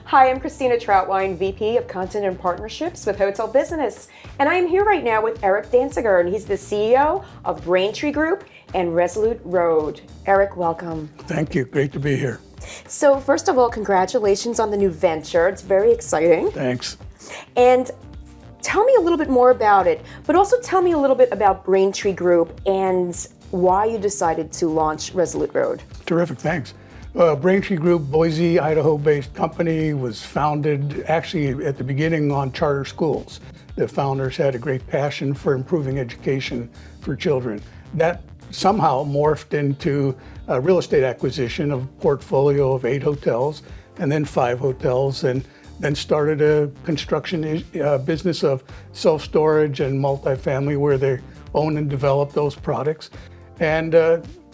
Hi, I'm Christina Trauthwein, VP of Content and Partnerships with Hotel Business. And I am here right now with Eric Danziger, and he's the CEO of Braintree Group and Resolute Road. Eric, welcome. Thank you. Great to be here. So first of all, congratulations on the new venture. It's very exciting. Thanks. And tell me a little bit more about it, but also tell me a little bit about Braintree Group and why you decided to launch Resolute Road. Terrific. Thanks. Braintree Group, Boise, Idaho-based company, was founded actually at the beginning on charter schools. The founders had a great passion for improving education for children. That somehow morphed into a real estate acquisition of a portfolio of 8 hotels and then 5 hotels, and then started a construction business of self-storage and multifamily where they own and develop those products, and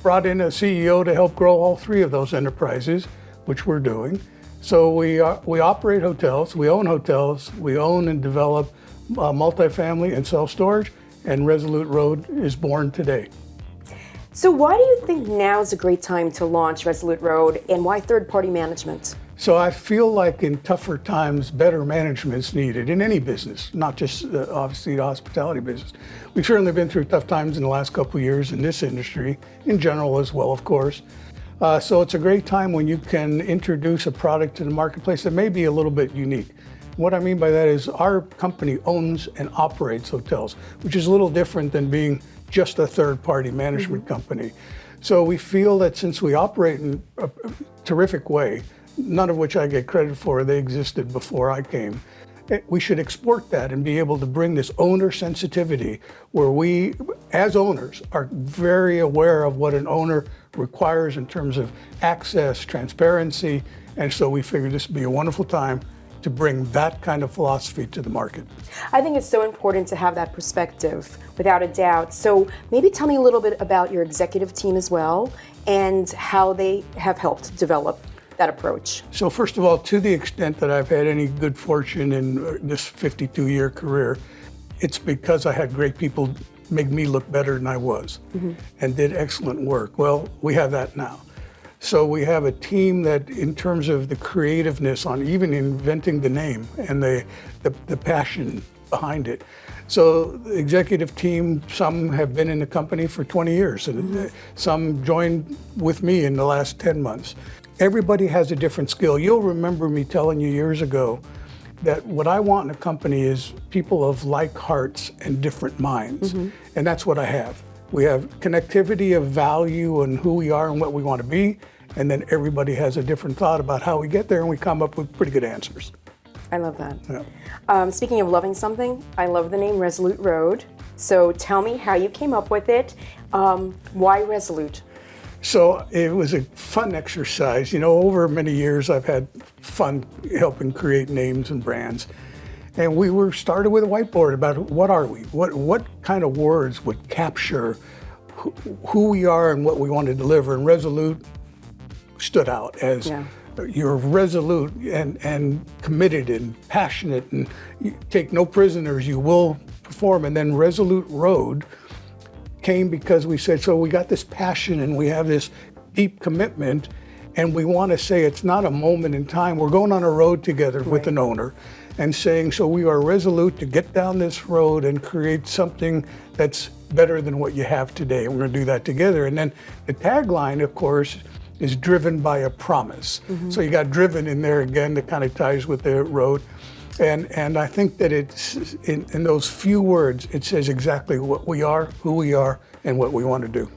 brought in a CEO to help grow all 3 of those enterprises, which we're doing. So we operate hotels, we own and develop multifamily and self-storage, and Resolute Road is born today. So why do you think now is a great time to launch Resolute Road, and why third-party management? So I feel like in tougher times, better management is needed in any business, not just obviously the hospitality business. We've certainly been through tough times in the last couple of years in this industry, in general as well, of course. So it's a great time when you can introduce a product to the marketplace that may be a little bit unique. What I mean by that is our company owns and operates hotels, which is a little different than being just a third-party management company. So we feel that since we operate in a terrific way, none of which I get credit for, they existed before I came, we should export that and be able to bring this owner sensitivity where we, as owners, are very aware of what an owner requires in terms of access, transparency, and so we figured this would be a wonderful time to bring that kind of philosophy to the market. I think it's so important to have that perspective, without a doubt. So maybe tell me a little bit about your executive team as well and how they have helped develop that approach. So first of all, to the extent that I've had any good fortune in this 52-year career, it's because I had great people make me look better than I was and did excellent work. Well, we have that now. So we have a team that, in terms of the creativeness on even inventing the name and the passion behind it. So the executive team, some have been in the company for 20 years, and some joined with me in the last 10 months. Everybody has a different skill. You'll remember me telling you years ago that what I want in a company is people of like hearts and different minds, and that's what I have. We have connectivity of value and who we are and what we want to be, and then everybody has a different thought about how we get there, and we come up with pretty good answers. I love that. Yeah. Speaking of loving something, I love the name Resolute Road. So tell me how you came up with it. Why Resolute? So it was a fun exercise. You know, over many years, I've had fun helping create names and brands. And we were started with a whiteboard about what are we? What kind of words would capture who we are and what we want to deliver? And Resolute stood out as you're resolute and committed and passionate, and you take no prisoners, you will perform. And then Resolute Road came because we said, so we got this passion and we have this deep commitment, and we want to say it's not a moment in time. We're going on a road together with an owner and saying, so we are resolute to get down this road and create something that's better than what you have today. And we're going to do that together. And then the tagline, of course, is driven by a promise. So you got driven in there again that kind of ties with the road. And I think that it's in those few words, it says exactly what we are, who we are, and what we want to do.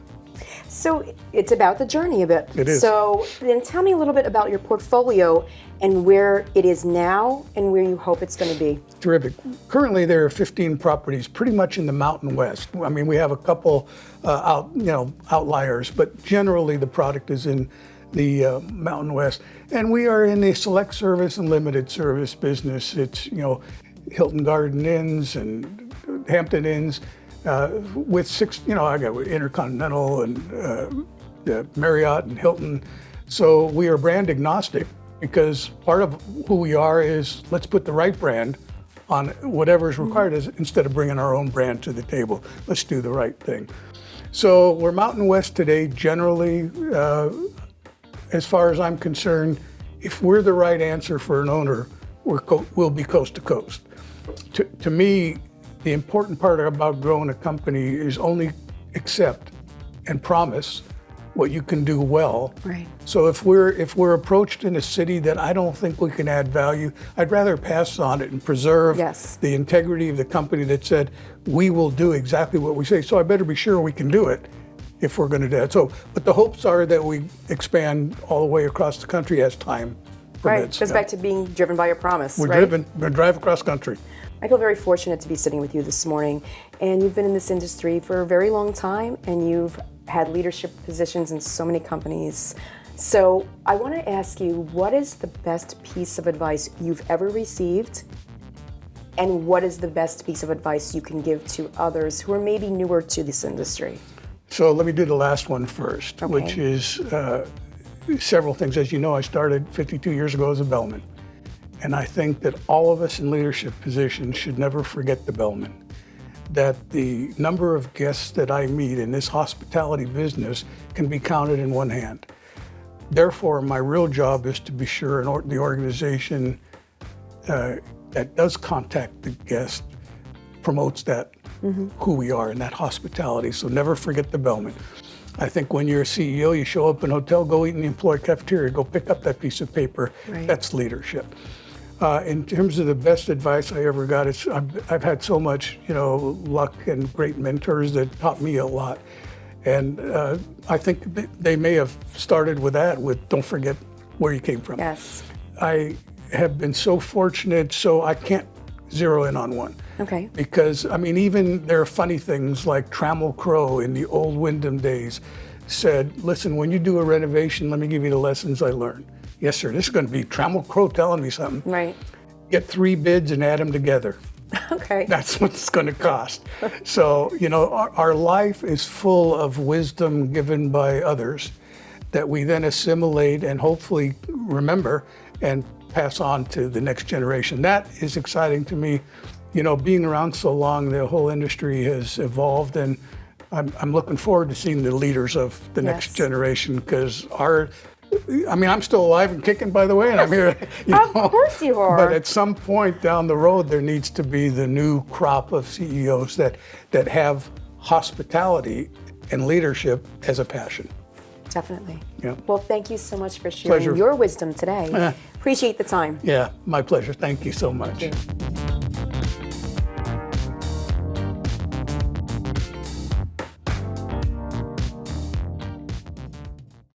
So it's about the journey a bit. It is. So then tell me a little bit about your portfolio and where it is now and where you hope it's going to be. Terrific. Currently, there are 15 properties, pretty much in the Mountain West. I mean, we have a couple outliers, but generally the product is in the Mountain West. And we are in the select service and limited service business. It's, Hilton Garden Inns and Hampton Inns with 6, I got Intercontinental and Marriott and Hilton. So we are brand agnostic because part of who we are is let's put the right brand on whatever is required instead of bringing our own brand to the table. Let's do the right thing. So we're Mountain West today generally. As far as I'm concerned, if we're the right answer for an owner, we'll be coast to coast. To me, the important part about growing a company is only accept and promise what you can do well. Right. So if we're approached in a city that I don't think we can add value, I'd rather pass on it and preserve the integrity of the company that said, we will do exactly what we say. So I better be sure we can do it if we're going to do it. So, but the hopes are that we expand all the way across the country as time permits. Right, goes back to being driven by your promise. We're going to drive across country. I feel very fortunate to be sitting with you this morning, and you've been in this industry for a very long time, and you've had leadership positions in so many companies. So I want to ask you, what is the best piece of advice you've ever received, and what is the best piece of advice you can give to others who are maybe newer to this industry? So let me do the last one first, which is several things. As you know, I started 52 years ago as a bellman. And I think that all of us in leadership positions should never forget the bellman. That the number of guests that I meet in this hospitality business can be counted in one hand. Therefore, my real job is to be sure the organization that does contact the guest promotes that who we are in that hospitality. So never forget the bellman. I think when you're a CEO, you show up in a hotel, go eat in the employee cafeteria, go pick up that piece of paper. Right. That's leadership. In terms of the best advice I ever got, I've had so much, luck and great mentors that taught me a lot. And I think they may have started with don't forget where you came from. Yes. I have been so fortunate, so I can't zero in on one. Okay. Because, even there are funny things like Trammell Crow in the old Wyndham days said, listen, when you do a renovation, let me give you the lessons I learned. Yes, sir, this is going to be Trammell Crow telling me something. Right. Get 3 bids and add them together. Okay. That's what it's going to cost. So, our life is full of wisdom given by others that we then assimilate and hopefully remember and pass on to the next generation. That is exciting to me. Being around so long, the whole industry has evolved, and I'm looking forward to seeing the leaders of the next generation, because I'm still alive and kicking, by the way, and I'm here. Of course you are. But at some point down the road, there needs to be the new crop of CEOs that have hospitality and leadership as a passion. Definitely. Yeah. Well, thank you so much for sharing your wisdom today. Appreciate the time. Yeah, my pleasure. Thank you so much. Thank you.